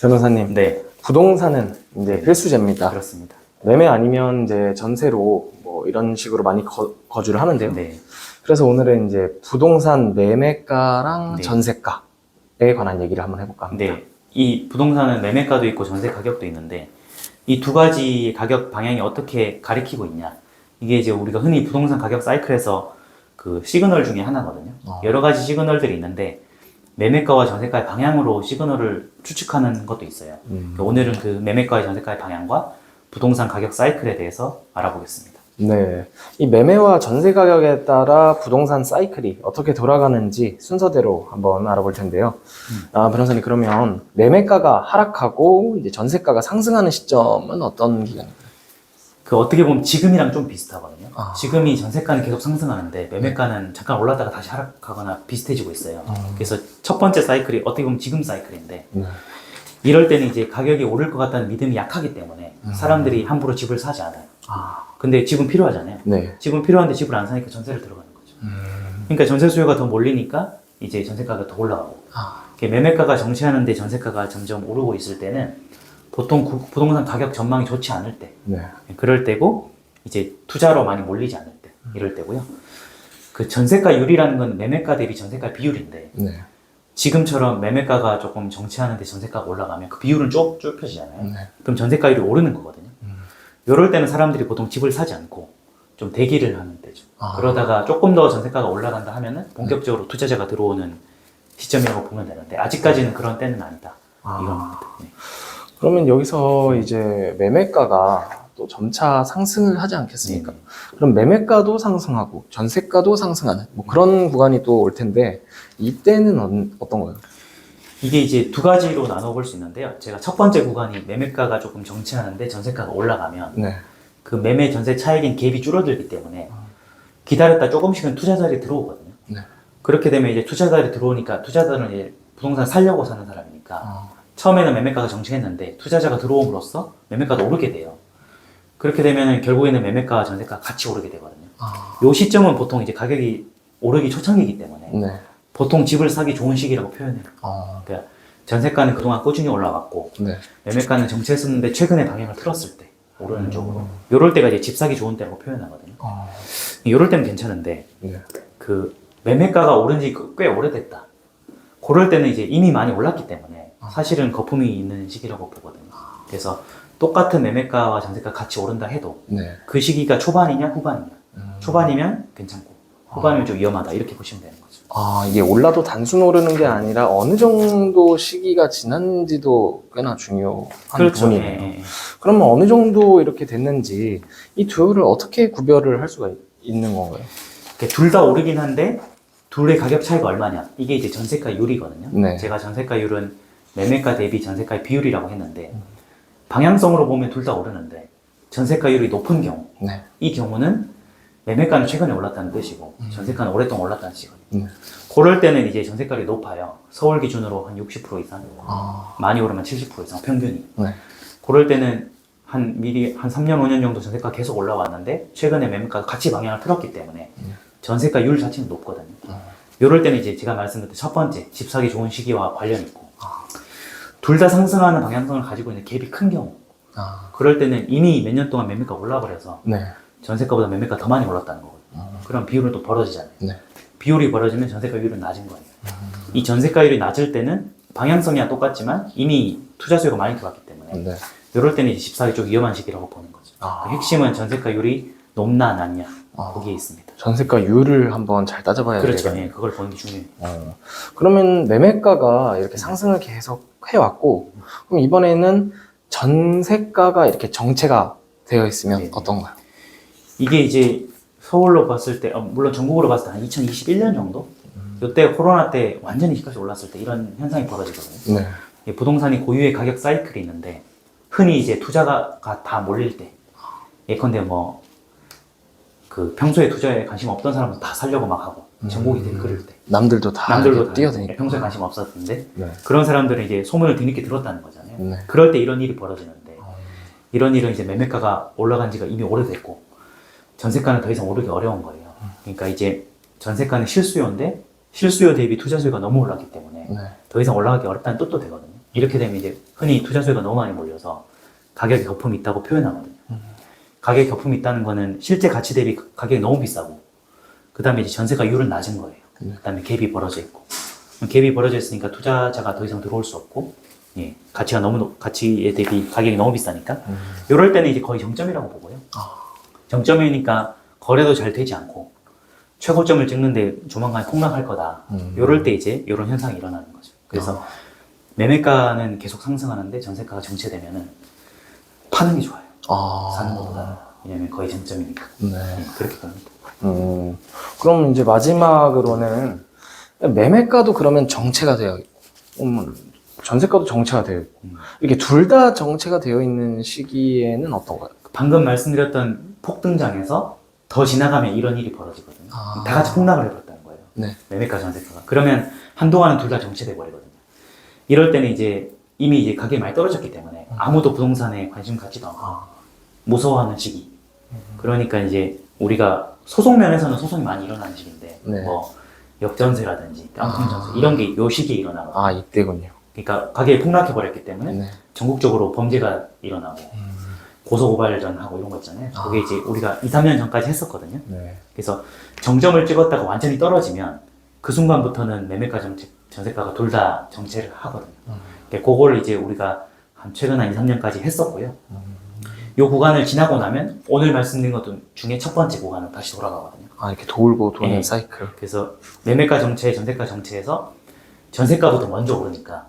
변호사님, 네, 부동산은 이제 네. 필수제입니다. 그렇습니다. 매매 아니면 이제 전세로 뭐 이런 식으로 많이 거주를 하는데요. 네, 그래서 오늘은 이제 부동산 매매가랑 네. 전세가에 관한 얘기를 한번 해볼까 합니다. 네. 이 부동산은 매매가도 있고 전세 가격도 있는데 이 두 가지 가격 방향이 어떻게 가리키고 있냐? 이게 이제 우리가 흔히 부동산 가격 사이클에서 그 시그널 중에 하나거든요. 여러 가지 시그널들이 있는데 매매가와 전세가의 방향으로 시그널을 추측하는 것도 있어요. 오늘은 그 매매가와 전세가의 방향과 부동산 가격 사이클에 대해서 알아보겠습니다. 네. 이 매매와 전세 가격에 따라 부동산 사이클이 어떻게 돌아가는지 순서대로 한번 알아볼 텐데요. 변호사님, 그러면 매매가가 하락하고 이제 전세가가 상승하는 시점은 어떤 기간인가요? 그 어떻게 보면 지금이랑 좀 비슷하거든요. 아. 지금이 전세가는 계속 상승하는데 매매가는 잠깐 올랐다가 다시 하락하거나 비슷해지고 있어요. 그래서 첫 번째 사이클이 어떻게 보면 지금 사이클인데 네. 이럴 때는 이제 가격이 오를 것 같다는 믿음이 약하기 때문에 사람들이 함부로 집을 사지 않아요. 근데 집은 필요하잖아요. 네. 집은 필요한데 집을 안 사니까 전세를 들어가는 거죠. 그러니까 전세 수요가 더 몰리니까 이제 전세가가 더 올라가고 매매가가 정체하는데 전세가가 점점 오르고 있을 때는 보통 부동산 가격 전망이 좋지 않을 때 네. 그럴 때고 이제 투자로 많이 몰리지 않을 때 이럴 때고요. 그 전세가율이라는 건 매매가 대비 전세가 비율인데 네. 지금처럼 매매가가 조금 정체하는데 전세가가 올라가면 그 비율은 좁혀지잖아요. 네. 그럼 전세가율이 오르는 거거든요. 이럴 때는 사람들이 보통 집을 사지 않고 좀 대기를 하는 때죠. 그러다가 조금 더 전세가가 올라간다 하면은 본격적으로 투자자가 들어오는 시점이라고 보면 되는데 아직까지는 그런 때는 아니다. 이건 겁니다. 네. 그러면 여기서 이제 매매가가 또 점차 상승을 하지 않겠습니까? 그럼 매매가도 상승하고 전세가도 상승하는 뭐 그런 구간이 또 올 텐데 이때는 어떤 거예요? 이게 이제 두 가지로 나눠볼 수 있는데요. 제가 첫 번째 구간이 매매가가 조금 정체하는데 전세가가 올라가면 네. 그 매매 전세 차익인 갭이 줄어들기 때문에 기다렸다 조금씩은 투자자들이 들어오거든요. 네. 그렇게 되면 이제 투자자들이 들어오니까 투자자들은 이제 부동산 살려고 사는 사람이니까 처음에는 매매가가 정체했는데 투자자가 들어옴으로써 매매가도 오르게 돼요. 그렇게 되면 결국에는 매매가와 전세가가 같이 오르게 되거든요. 요 시점은 보통 이제 가격이 오르기 초창기이기 때문에 네. 보통 집을 사기 좋은 시기라고 표현해요. 그러니까 전세가는 그동안 꾸준히 올라갔고 네. 매매가는 정체했었는데 최근에 방향을 틀었을 때 오르는 쪽으로 요럴 때가 이제 집 사기 좋은 때라고 표현하거든요. 요럴 때는 괜찮은데 네. 그 매매가가 오른 지 꽤 오래됐다. 그럴 때는 이제 이미 많이 올랐기 때문에 사실은 거품이 있는 시기라고 보거든요. 그래서 똑같은 매매가와 전세가 같이 오른다 해도 네. 그 시기가 초반이냐 후반이냐. 초반이면 괜찮고 후반이면 좀 위험하다 이렇게 보시면 되는 거죠. 이게 올라도 단순 오르는 게 아니라 어느 정도 시기가 지난지도 꽤나 중요한 부분이네요. 예. 그러면 어느 정도 이렇게 됐는지 이 두요를 어떻게 구별을 할 수가 있는 건가요? 둘 다 오르긴 한데 둘의 가격 차이가 얼마냐 이게 이제 전세가율이거든요. 네. 제가 전세가율은 매매가 대비 전세가의 비율이라고 했는데 방향성으로 보면 둘 다 오르는데 전세가율이 높은 경우 네. 이 경우는 매매가는 최근에 올랐다는 뜻이고 전세가는 오랫동안 올랐다는 뜻이거든요. 네. 그럴 때는 이제 전세가율이 높아요. 서울 기준으로 한 60% 이상 많이 오르면 70% 이상 평균이. 네. 그럴 때는 미리 한 3년 5년 정도 전세가가 계속 올라왔는데 최근에 매매가가 같이 방향을 틀었기 때문에 전세가율 자체는 높거든요. 이럴 때는 이제 제가 말씀드린 첫 번째 집 사기 좋은 시기와 관련이 있고 둘 다 상승하는 방향성을 가지고 있는 갭이 큰 경우 그럴 때는 이미 몇 년 동안 매매가 올라버려서 네. 전세가보다 매매가 더 많이 올랐다는 거거든요. 그럼 비율은 또 벌어지잖아요. 네. 비율이 벌어지면 전세가율은 낮은 거예요. 이 전세가율이 낮을 때는 방향성이야 똑같지만 이미 투자 수요가 많이 들어왔기 때문에 네. 이럴 때는 이제 집 사기 쪽 위험한 시기라고 보는 거죠. 그 핵심은 전세가율이 높나 낮냐 거기에 있습니다. 전세가율을 한번 잘 따져봐야 그렇죠. 되겠네요. 예, 그걸 보는 게 중요해요. 그러면 매매가가 이렇게 상승을 계속 해왔고 그럼 이번에는 전세가가 이렇게 정체가 되어 있으면 네. 어떤가요? 이게 이제 서울로 봤을 때, 물론 전국으로 봤을 때 한 2021년 정도? 이때 코로나 때 완전히 집값이 올랐을 때 이런 현상이 벌어지거든요. 네. 부동산이 고유의 가격 사이클이 있는데 흔히 이제 투자가 다 몰릴 때 예컨대 뭐 그 평소에 투자에 관심 없던 사람은 다 살려고 막 하고 전국이 들끓을 때 남들도 다 뛰어드니까 평소에 관심 없었는데 네. 그런 사람들은 이제 소문을 뒤늦게 들었다는 거잖아요. 네. 그럴 때 이런 일이 벌어지는데 이런 일은 이제 매매가가 올라간 지가 이미 오래됐고 전세가는 더 이상 오르기 어려운 거예요. 그러니까 이제 전세가는 실수요인데 실수요 대비 투자 수요가 너무 올랐기 때문에 네. 더 이상 올라가기 어렵다는 뜻도 되거든요. 이렇게 되면 이제 흔히 투자 수요가 너무 많이 몰려서 가격에 거품이 있다고 표현하거든요. 가격에 거품이 있다는 거는 실제 가치 대비 가격이 너무 비싸고, 그 다음에 이제 전세가율은 낮은 거예요. 그 다음에 갭이 벌어져 있고, 갭이 벌어져 있으니까 투자자가 더 이상 들어올 수 없고, 예, 가치에 대비 가격이 너무 비싸니까, 이럴 때는 이제 거의 정점이라고 보고요. 정점이니까 거래도 잘 되지 않고, 최고점을 찍는데 조만간 폭락할 거다. 이럴 때 이제 이런 현상이 일어나는 거죠. 그래서 매매가는 계속 상승하는데 전세가가 정체되면은 파는 게 좋아요. 사는 것보다. 왜냐면 거의 정점이니까. 네. 예, 그렇게 됩니다. 그럼 이제 마지막으로는 매매가도 그러면 정체가 되어 있고, 전세가도 정체가 되어 있고, 이렇게 둘 다 정체가 되어 있는 시기에는 어떤가요? 방금 말씀드렸던 폭등장에서 더 지나가면 이런 일이 벌어지거든요. 다 같이 폭락을 해버렸다는 거예요. 네. 매매가 전세가가. 그러면 한동안은 둘 다 정체돼 버리거든요. 이럴 때는 이제 이미 이제 가격이 많이 떨어졌기 때문에 아무도 부동산에 관심 갖지도 않고 무서워하는 시기. 그러니까 이제 우리가 소송 면에서는 소송이 많이 일어나는 시기인데, 네. 뭐 역전세라든지 깡통전세 이런 게 요 시기에 일어나거든요. 이때군요. 그러니까 가격이 폭락해 버렸기 때문에 네. 전국적으로 범죄가 일어나고 고소고발전하고 이런 거 있잖아요. 그게 이제 우리가 2, 3년 전까지 했었거든요. 네. 그래서 정점을 찍었다가 완전히 떨어지면 그 순간부터는 매매가 전세가가 둘 다 정체를 하거든요. 그러니까 그거를 이제 우리가 한 최근 한 2, 3년까지 했었고요. 요 구간을 지나고 나면 오늘 말씀드린 것 중에 첫 번째 구간은 다시 돌아가거든요. 이렇게 돌고 도는 네. 사이클. 그래서 매매가 정체, 전세가 정체에서 전세가부터 먼저 오르니까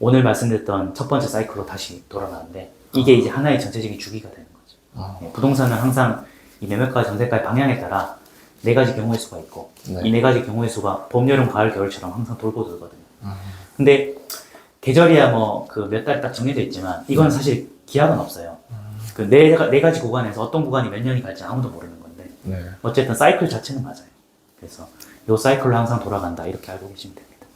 오늘 말씀드렸던 첫 번째 사이클로 다시 돌아가는데, 이게 이제 하나의 전체적인 주기가 되는 거죠. 예, 부동산은 항상 이 매매가 전세가의 방향에 따라 네 가지 경우의 수가 있고, 네. 이 네 가지 경우의 수가 봄, 여름, 가을, 겨울처럼 항상 돌고 돌거든요. 근데 계절이야 뭐 그 몇 달 딱 정해져 있지만 이건 사실 기약은 없어요. 그 네 가지 구간에서 어떤 구간이 몇 년이 갈지 아무도 모르는 건데, 네. 어쨌든 사이클 자체는 맞아요. 그래서 이 사이클로 항상 돌아간다 이렇게 알고 계시면 됩니다.